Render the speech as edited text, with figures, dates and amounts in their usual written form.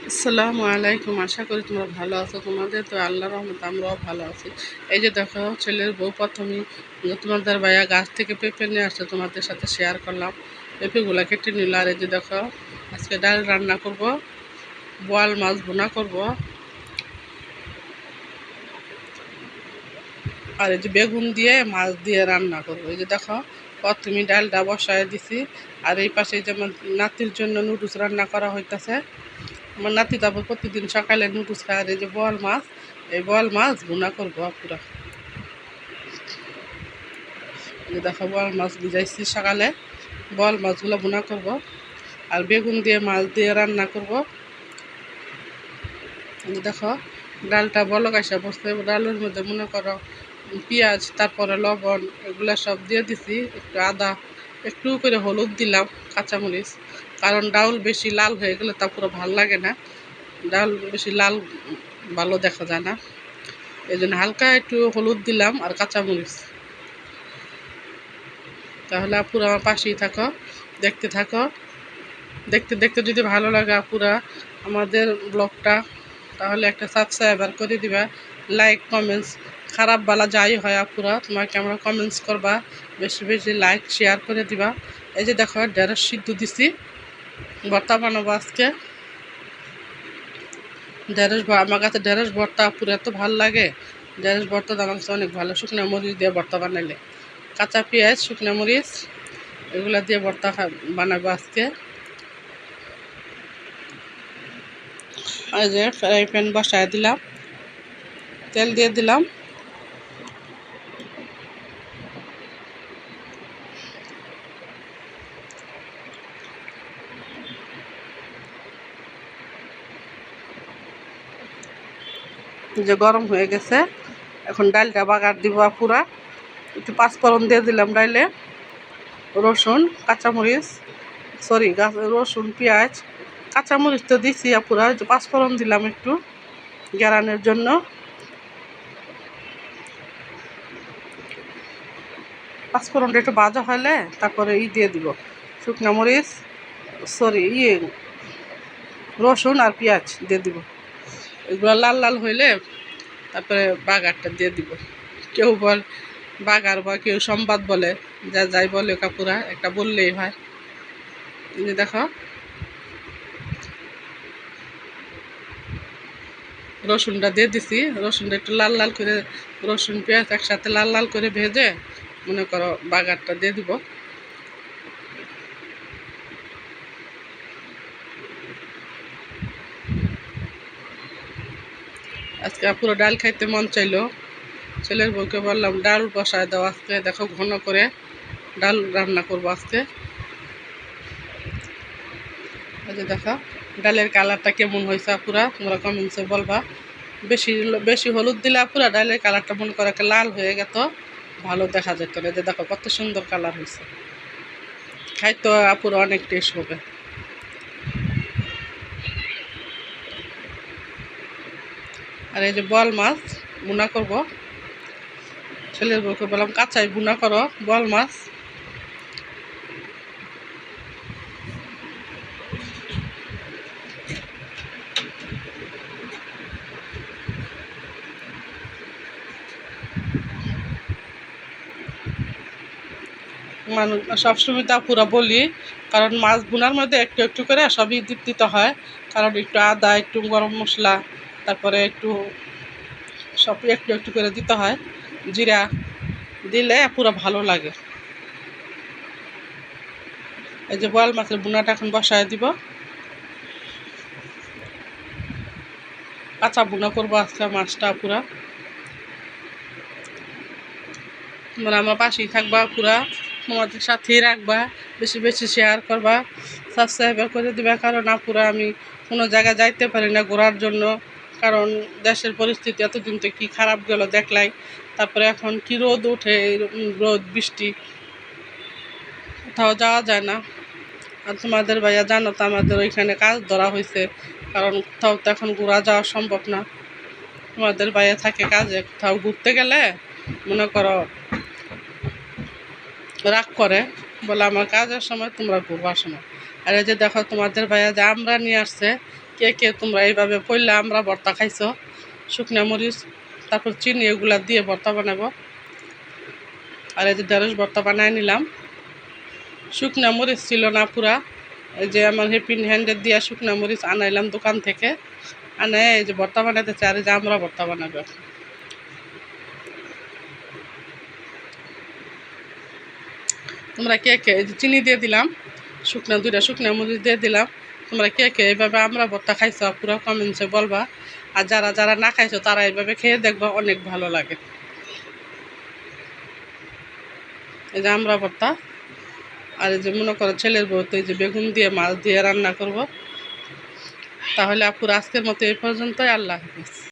আসসালামু আলাইকুম। আশা করি তোমরা ভালো আছো। তোমাদের তো আল্লাহর রহমতে আমরাও ভালো আছি। এই যে দেখো, ছেলের বউ প্রথমেই তোমাদের ভাইয়া গাছ থেকে পেঁপে নিয়ে আসছে, তোমাদের সাথে শেয়ার করলাম। পেঁপেগুলো কেটে নিল। আর এই যে দেখো, আজকে ডাল রান্না করব, বোয়াল মাছ ভুনা করব, আর এই যে বেগুন দিয়ে মাছ দিয়ে রান্না করব। এই যে দেখো, প্রথমে ডালটা বসায় দিছি। আর এই পাশে যে আমার নাতির জন্য নুডলস রান্না করা হইতেছে। আমার নাতি তারপর প্রতিদিন সকালে নুডলস খায়। আর এই যে বোয়াল মাছ, এই বোয়াল মাছ ভুনা করবো পুরা। এই দেখো, বোয়াল মাছ ভিজাইছি সকালে, বোয়াল মাছগুলো ভুনা করব। আর বেগুন দিয়ে মাছ দিয়ে রান্না করব। এই দেখো, ডালটা বলক আসা বসতে, ডালের মধ্যে মনে করো পেঁয়াজ, তারপরে লবণ, এগুলো সব দিয়ে দিছি, একটু আদা, একটু করে হলুদ দিলাম, কাঁচামরিচ। কারণ ডাউল বেশি লাল হয়ে গেলে তা পুরো ভাল লাগে না, ডাল বেশি লাল ভালো দেখা যায় না। এই জন্য হালকা একটু হলুদ দিলাম আর কাঁচামরিচ। তাহলে আপুরা আমার পাশেই থাকো, দেখতে থাকো। দেখতে দেখতে যদি ভালো লাগে আপুরা আমাদের ব্লগটা, তাহলে একটা সাবস্ক্রাইবার করে দিবা, লাইক কমেন্টস, খারাপ বালা যাই হয় আপুরা তোমাকে আমরা কমেন্টস করবা, বেশি বেশি লাইক শেয়ার করে দিবা। এই যে দেখো, ঢেঁড়স সিদ্ধ দিছি, ভর্তা বানাবো আজকে। আমার কাছে ঢেঁড়স ভর্তা আপুরা এত ভালো লাগে। ঢেঁড়স ভর্তা আমার কাছে অনেক ভালো, শুকনো মরিচ দিয়ে ভর্তা বানাইলে, কাঁচা পেঁয়াজ, শুকনো মরিচ, এগুলো দিয়ে ভর্তা বানাবো আজকে। এই যে ফ্রাই প্যান বসায় দিলাম, তেল দিয়ে দিলাম। যে গরম হয়ে গেছে, এখন ডালটা বাগার দিব পুরা। একটু পাঁচফোড়ন দিয়ে দিলাম ডাইলে, রসুন, কাঁচামরিচ, রসুন, পেঁয়াজ, কাঁচামরিচ তো দিছি পুরা। যে পাঁচফোড়ন দিলাম একটু গ্যারানের জন্য। পাঁচফোড়নটা একটু ভাজা হলে তারপরে দিয়ে দিব শুকনো মরিচ, রসুন আর পেঁয়াজ দিয়ে দিব। এগুলো লাল লাল হইলে তারপরে বাগারটা দিয়ে দিব। কেউ বাগার বা কেউ সম্বাদ বলে, যা যাই বলে কাপুরা একটা বললেই হয়। এই দেখো, রসুনটা দিয়ে দিছি। রসুনটা একটু লাল লাল করে, রসুন পেঁয়াজ একসাথে লাল লাল করে ভেজে মনে করো বাগারটা দিয়ে দিব। আজকে পুরো ডাল খাইতে মন চাইলো, ছেলের বউকে বললাম ডাল বসায় দাও আজকে। দেখো, ঘন করে ডাল রান্না করবো আজকে। এই যে দেখো, ডালের কালারটা কেমন হয়েছে আপুরা তোমরা কমেন্টসে বলবা। বেশি বেশি হলুদ দিলে আপুরা ডালের কালারটা মনে করো একটা লাল হয়ে গেত, ভালো দেখা যেত না। যে দেখো কত সুন্দর কালার হয়েছে, খাইতো আপুরা অনেক টেস্ট হবে। আর এই যে বোয়াল মাছ ভুনা করব, ছেলের বউকে বললাম কাঁচাই ভুনা করো বোয়াল মাছ। মানুষ সবসময় তা পুরো বলি, কারণ মাছ ভুনার মধ্যে একটু একটু করে সবই দিতে হয়। কারণ একটু আদা, একটু গরম মশলা, তারপরে একটু সব একটু একটু করে দিতে হয়, জিরা দিলে পুরো ভালো লাগে। এই যে বোয়াল মাছের ভুনাটা এখন বসায় দিব, কাঁচা ভুনা করবো আজকে মাছটা পুরা। তোমরা আমার পাশেই থাকবা পুরা, তোমাদের সাথেই রাখবা, বেশি বেশি শেয়ার করবা, সাবস্ক্রাইবার করে দিবা। কারণ আপুরা আমি কোনো জায়গায় যাইতে পারি না ঘোরার জন্য, কারণ দেশের পরিস্থিতি এতদিন তো কী খারাপ গেল দেখলাই। তারপরে এখন কি রোদ ওঠে, রোদ বৃষ্টি, কোথাও যাওয়া যায় না। আর তোমাদের ভাইয়া জানো তো আমাদের ওইখানে কাজ ধরা হয়েছে, কারণ কোথাও তো এখন ঘোরা যাওয়া সম্ভব না। তোমাদের ভাইয়া থাকে কাজে, কোথাও ঘুরতে গেলে মনে করো রাগ করে, বলে আমার কাজের সময় তোমরা ঘুরবার সময়। আর এই যে দেখো, তোমাদের ভাইয়া যে আমরা নিয়ে আসছে, কে কে তোমরা এইভাবে পড়লে আমরা ভর্তা খাইছো, শুকনো মরিচ তারপর চিনি এগুলা দিয়ে ভর্তা বানাবো। আর এই যে ঢেঁড়স ভর্তা বানায় নিলাম। শুকনো মরিচ ছিল না পুরা, এই যে আমার হেপিন হ্যান্ডের দিয়া শুকনো মরিচ আনাইলাম দোকান থেকে, আনে এই যে ভর্তা বানাইতেছে। আর এই যে আমরা ভর্তা বানাবো। তোমরা কে কে এই যে চিনি দিয়ে দিলাম, দুইটা শুকনো মরিচ দিয়ে দিলাম। তোমরা কে কে এইভাবে আমরা ভর্তা খাইছো পুরো কমেন্টসে বলবা। আর যারা যারা না খাইছো তারা এইভাবে খেয়ে দেখবা, অনেক ভালো লাগে। এই যে আমরা ভর্তা। আর এই যে মনে করো ছেলের বউ তো এই যে বেগুন দিয়ে মাছ দিয়ে রান্না করব। তাহলে আপুর আজকের মতো এই পর্যন্তই। আল্লাহ হাফিজ।